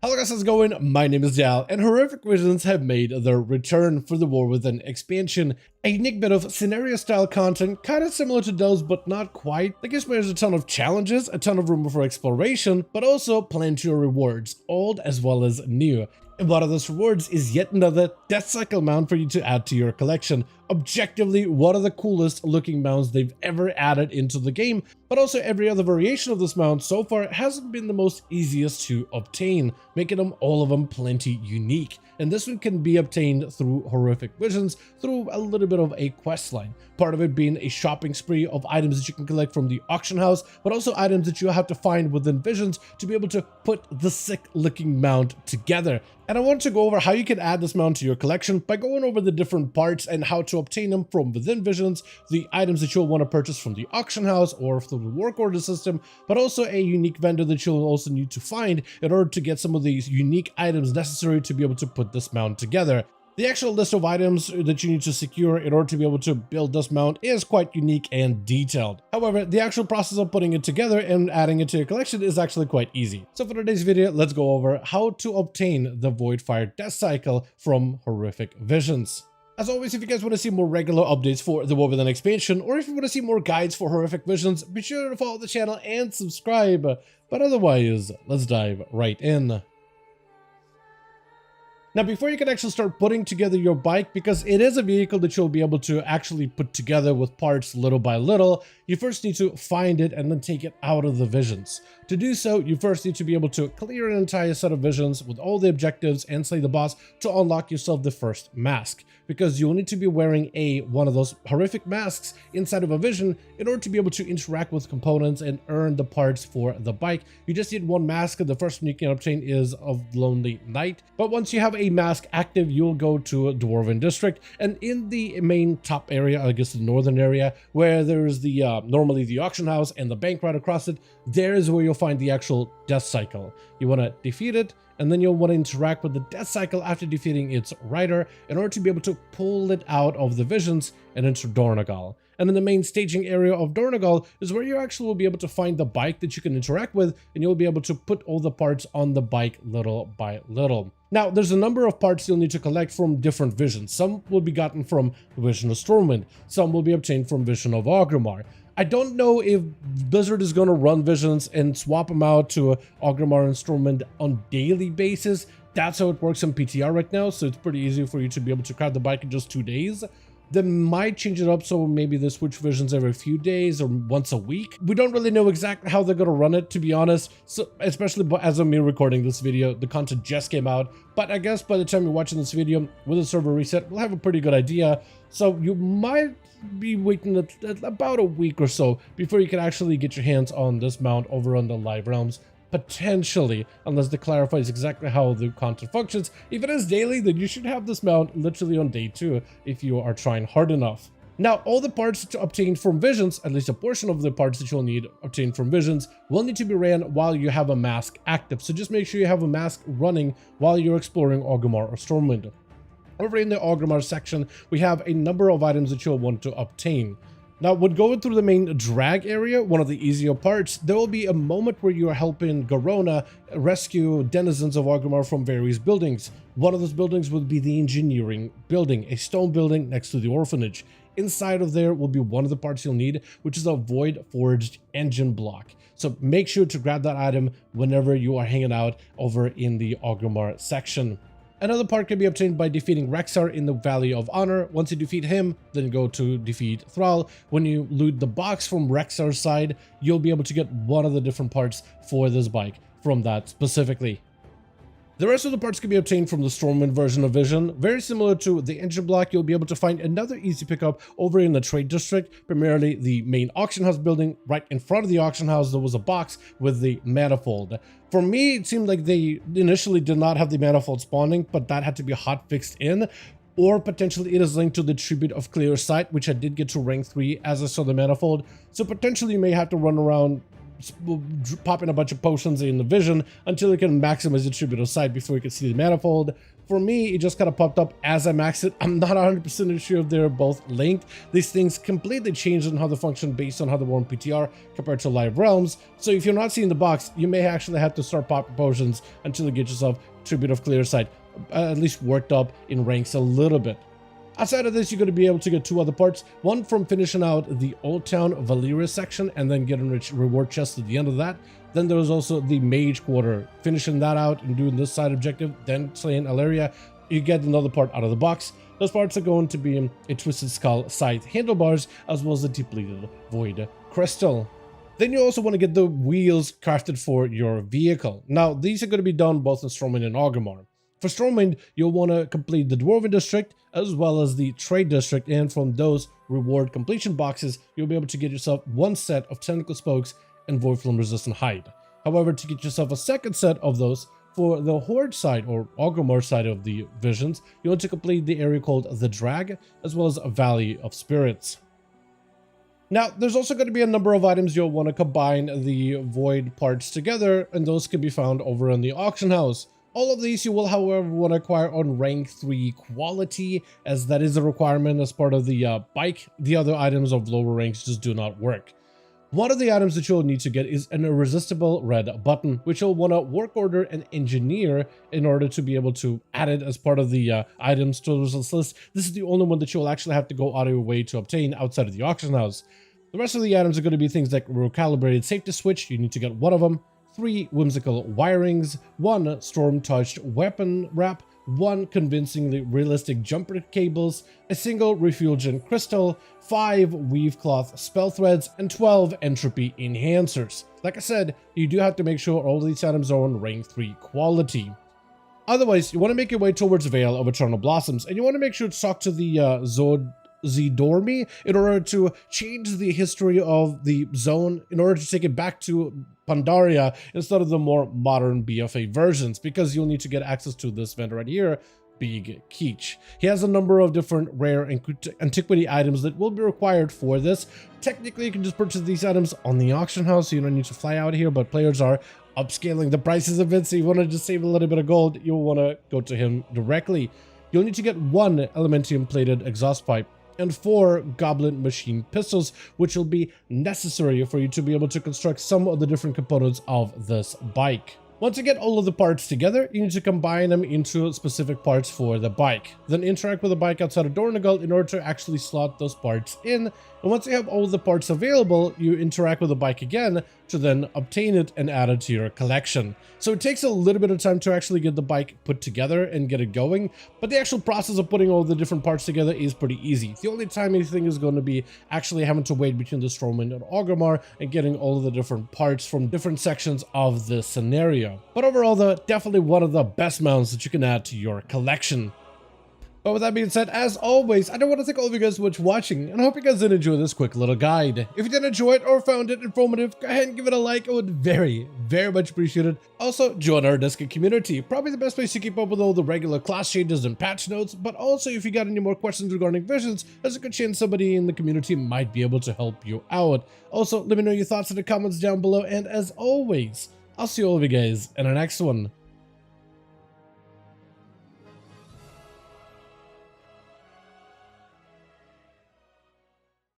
Hello guys, how's it going? My name is Dal, and Horrific Visions have made their return for the War Within expansion, a unique bit of scenario-style content, kind of similar to those, but not quite. That gives players a ton of challenges, a ton of room for exploration, but also plenty of rewards, old as well as new. And one of those rewards is yet another Deathcycle mount for you to add to your collection. Objectively, one of the coolest looking mounts they've ever added into the game, but also every other variation of this mount so far hasn't been the most easiest to obtain, making all of them plenty unique. And this one can be obtained through Horrific Visions, through a little bit of a quest line. Part of it being a shopping spree of items that you can collect from the auction house, but also items that you have to find within Visions to be able to put the sick looking mount together. And I want to go over how you can add this mount to your collection by going over the different parts and how to obtain them from within Visions, the items that you'll want to purchase from the auction house or through the work order system, but also a unique vendor that you'll also need to find in order to get some of these unique items necessary to be able to put this mount together. The actual list of items that you need to secure in order to be able to build this mount is quite unique and detailed. However, the actual process of putting it together and adding it to your collection is actually quite easy. So for today's video, let's go over how to obtain the VOIDFIRE Deathcycle from Horrific Visions. As always, if you guys want to see more regular updates for the War Within expansion, or if you want to see more guides for Horrific Visions, be sure to follow the channel and subscribe. But otherwise, let's dive right in. Now, before you can actually start putting together your bike, because it is a vehicle that you'll be able to actually put together with parts little by little, you first need to find it and then take it out of the visions. To do so, you first need to be able to clear an entire set of visions with all the objectives and slay the boss to unlock yourself the first mask, because you'll need to be wearing one of those horrific masks inside of a vision in order to be able to interact with components and earn the parts for the bike. You just need one mask, and the first one you can obtain is of Lonely Night. But once you have a mask active, you'll go to a Dwarven district, and in the main top area, I guess the northern area, where there's the normally the auction house and the bank right across it, there is where you'll find the actual Deathcycle. You want to defeat it, and then you'll want to interact with the Deathcycle after defeating its rider in order to be able to pull it out of the visions and into Dornogal. And in the main staging area of Dornogal is where you actually will be able to find the bike that you can interact with, and you'll be able to put all the parts on the bike little by little. Now, there's a number of parts you'll need to collect from different visions. Some will be gotten from Vision of Stormwind, some will be obtained from Vision of Orgrimmar. I don't know if Blizzard is going to run visions and swap them out to Orgrimmar and Stormwind on daily basis. That's how it works in PTR right now, so it's pretty easy for you to be able to craft the bike in just 2 days. They might change it up so maybe they switch visions every few days or once a week. We don't really know exactly how they're going to run it, to be honest. So, especially as of me recording this video, the content just came out. But I guess by the time you're watching this video with a server reset, we'll have a pretty good idea. So you might be waiting about a week or so before you can actually get your hands on this mount over on the Live Realms. Potentially, unless it clarifies exactly how the content functions. If it is daily, then you should have this mount literally on day 2 if you are trying hard enough. Now, all the parts to obtain from visions, at least a portion of the parts that you'll need obtained from visions, will need to be ran while you have a mask active. So just make sure you have a mask running while you're exploring Orgrimmar or Stormwind. Over in the Orgrimmar section, we have a number of items that you'll want to obtain. Now, when going through the main drag area, one of the easier parts, there will be a moment where you are helping Garona rescue denizens of Orgrimmar from various buildings. One of those buildings will be the engineering building, a stone building next to the orphanage. Inside of there will be one of the parts you'll need, which is a void forged engine block. So make sure to grab that item whenever you are hanging out over in the Orgrimmar section. Another part can be obtained by defeating Rexxar in the Valley of Honor. Once you defeat him, then go to defeat Thrall. When you loot the box from Rexxar's side, you'll be able to get one of the different parts for this bike from that specifically. The rest of the parts can be obtained from the Stormwind version of Vision. Very similar to the engine block, you'll be able to find another easy pickup over in the trade district, primarily the main auction house building. Right in front of the auction house, there was a box with the manifold. For me, it seemed like they initially did not have the manifold spawning, but that had to be hot fixed in. Or potentially it is linked to the Tribute of Clear Sight, which I did get to rank 3 as I saw the manifold. So potentially you may have to run around popping a bunch of potions in the vision until you can maximize the tribute of sight before you can see the manifold. For me, it just kind of popped up as I maxed it. I'm not 100% sure if they're both linked. These things completely change on how they function based on how they were on PTR compared to live realms. So if you're not seeing the box, you may actually have to start popping potions until you get yourself tribute of clear sight, at least worked up in ranks a little bit. Outside of this, you're going to be able to get two other parts. One from finishing out the Old Town Valyria section and then getting rich reward chest at the end of that. Then there was also the Mage Quarter, finishing that out and doing this side objective, then slaying Alleria. You get another part out of the box. Those parts are going to be a Twisted Skull Scythe handlebars, as well as the depleted Void Crystal. Then you also want to get the wheels crafted for your vehicle. Now, these are going to be done both in Stormwind and Orgrimmar. For Stormwind, you'll want to complete the Dwarven District as well as the Trade District, and from those reward completion boxes, you'll be able to get yourself one set of Tentacle Spokes and Voidflame Resistant Hide. However, to get yourself a second set of those, for the Horde side or Orgrimmar side of the visions, you want to complete the area called the Drag, as well as a Valley of Spirits. Now, there's also going to be a number of items you'll want to combine the Void parts together, and those can be found over in the auction house. All of these you will, however, want to acquire on rank 3 quality, as that is a requirement as part of the bike. The other items of lower ranks just do not work. One of the items that you'll need to get is an irresistible red button, which you'll want to work order and engineer in order to be able to add it as part of the items to this list. This is the only one that you'll actually have to go out of your way to obtain outside of the auction house. The rest of the items are going to be things like recalibrated safety switch. You need to get one of them. 3 whimsical wirings, 1 storm-touched weapon wrap, 1 convincingly realistic jumper cables, a single refuel gen crystal, 5 weave cloth spell threads, and 12 entropy enhancers. Like I said, you do have to make sure all these items are on rank 3 quality. Otherwise, you want to make your way towards Vale of Eternal Blossoms, and you want to make sure to talk to the Zidormi in order to change the history of the zone, in order to take it back to Pandaria instead of the more modern BFA versions, because you'll need to get access to this vendor right here, Big Keech. He has a number of different rare antiquity items that will be required for this. Technically, you can just purchase these items on the auction house, so you don't need to fly out here, but players are upscaling the prices a bit, so you want to just save a little bit of gold, you'll want to go to him directly. You'll need to get 1 Elementium plated exhaust pipe and 4 Goblin machine pistols, which will be necessary for you to be able to construct some of the different components of this bike. Once you get all of the parts together, you need to combine them into specific parts for the bike. Then interact with the bike outside of Dornagal in order to actually slot those parts in. And once you have all the parts available, you interact with the bike again to then obtain it and add it to your collection. So it takes a little bit of time to actually get the bike put together and get it going, but the actual process of putting all the different parts together is pretty easy. The only time anything is going to be actually having to wait between the Stormwind and Orgrimmar and getting all of the different parts from different sections of the scenario. But overall though, definitely one of the best mounts that you can add to your collection. But with that being said, as always, I do want to thank all of you guys so much for watching, and I hope you guys did enjoy this quick little guide. If you did enjoy it or found it informative, go ahead and give it a like. I would very much appreciate it. Also, join our Discord community, probably the best place to keep up with all the regular class changes and patch notes, but also if you got any more questions regarding visions, there's a good chance somebody in the community might be able to help you out. Also, let me know your thoughts in the comments down below, and as always, I'll see all of you guys in the next one.